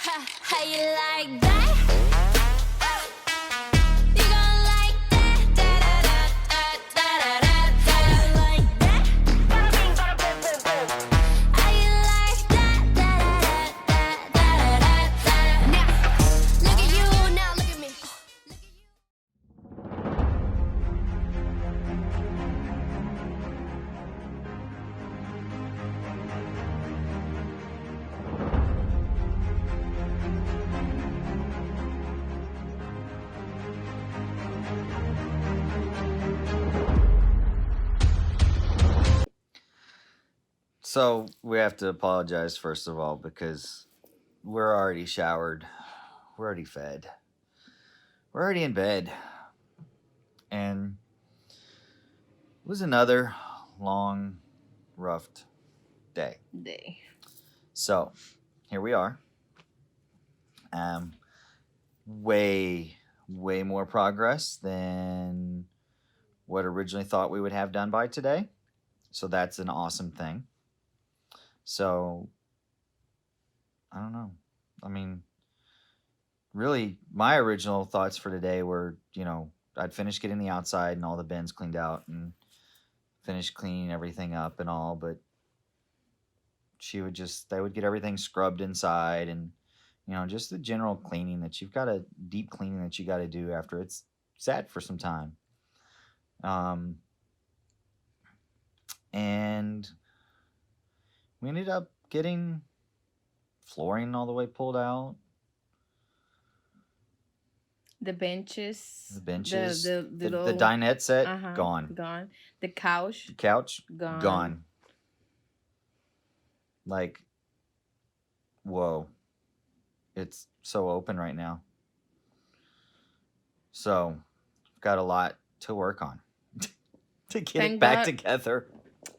How you like that? You gon' like that? Da da da da da da da. Like that? Bada bing, bada boom, boom, boom. How you like that? Da da da da da da. Now, look at you. Now look at me. Look at you. So we have to apologize first of all because we're already showered, we're already fed, we're already in bed, and it was another long, rough day. So here we are. Way more progress than what originally thought we would have done by today. So that's an awesome thing. So, I don't know. I mean, really, my original thoughts for today were, you know, I'd finish getting the outside and all the bins cleaned out and finish cleaning everything up and all, but they would get everything scrubbed inside and, you know, just the general cleaning that deep cleaning that you got to do after it's sat for some time. And we ended up getting flooring all the way pulled out. The benches. The benches. The dinette set, gone. Gone. The couch. The couch, gone. Gone. Like, whoa. It's so open right now. So, I've got a lot to work on to get it back together.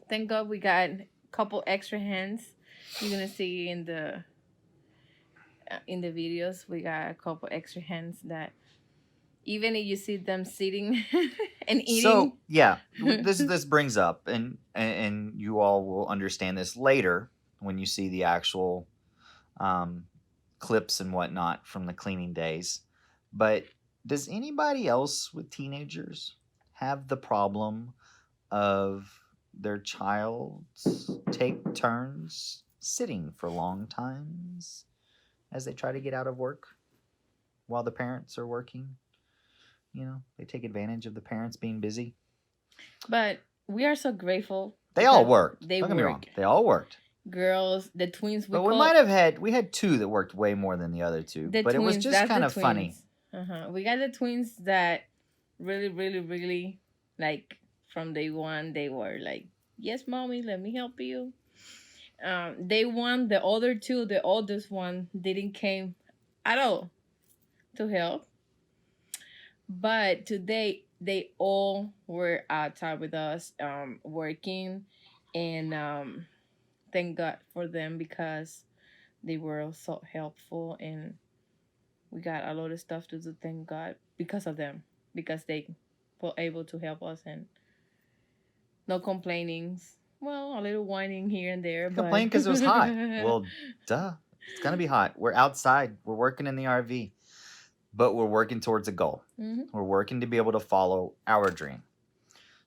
Thank God we got a couple extra hands. You're gonna see in the videos we got a couple extra hands that even if you see them sitting and eating. So yeah, this brings up and you all will understand this later when you see the actual clips and whatnot from the cleaning days. But does anybody else with teenagers have the problem of their childs take turns sitting for long times as they try to get out of work while the parents are working? You know, they take advantage of the parents being busy. But we are so grateful. They all worked. Don't get me wrong. They all worked. Girls, the twins. We had two that worked way more than the other two. But it was just kind of funny. We got the twins that really, like, from day one, they were like, yes, mommy, let me help you. They won. The other two, the oldest one, didn't came at all to help. But today, they all were outside with us, working. And thank God for them because they were so helpful. And we got a lot of stuff to do, thank God, because of them. Because they were able to help us and no complainings. Well, a little whining here and there. Complain because it was hot. Well, duh. It's going to be hot. We're outside. We're working in the RV. But we're working towards a goal. Mm-hmm. We're working to be able to follow our dream.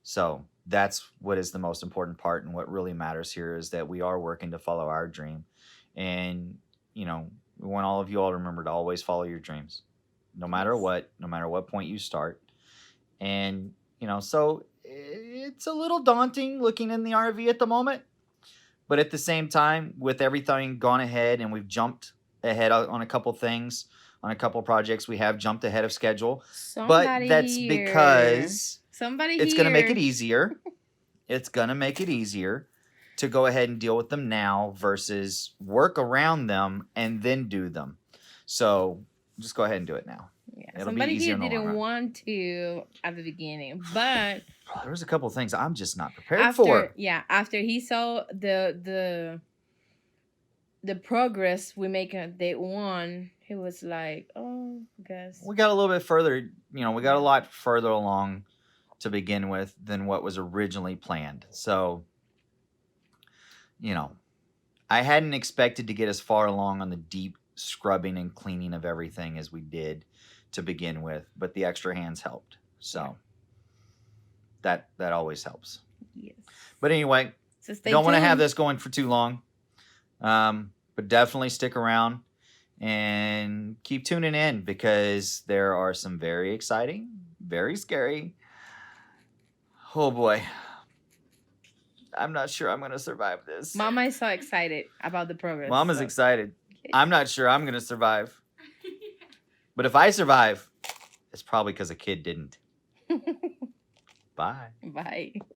So that's what is the most important part. And what really matters here is that we are working to follow our dream. And, you know, we want all of you all to remember to always follow your dreams. No matter what point you start. And, you know, so it's a little daunting looking in the RV at the moment. But at the same time, with everything gone ahead and we've jumped ahead on a couple things, on a couple projects, we have jumped ahead of schedule. But that's because it's going to make it easier. It's going to make it easier to go ahead and deal with them now versus work around them and then do them. So just go ahead and do it now. Yeah, somebody here didn't want to at the beginning, but there was a couple of things I'm just not prepared for. Yeah, after he saw the progress we make at day one, he was like, "Oh, I guess we got a little bit further. You know, we got a lot further along to begin with than what was originally planned." So, you know, I hadn't expected to get as far along on the deep scrubbing and cleaning of everything as we did to begin with, but the extra hands helped. So that always helps. Yes. But anyway, So stay don't want to have tuned. this going for too long. But definitely stick around and keep tuning in because there are some very exciting, very scary. Oh boy. I'm not sure I'm going to survive this. Mama is so excited about the progress. Mama's so- excited. I'm not sure I'm going to survive. But if I survive, it's probably because a kid didn't. Bye. Bye.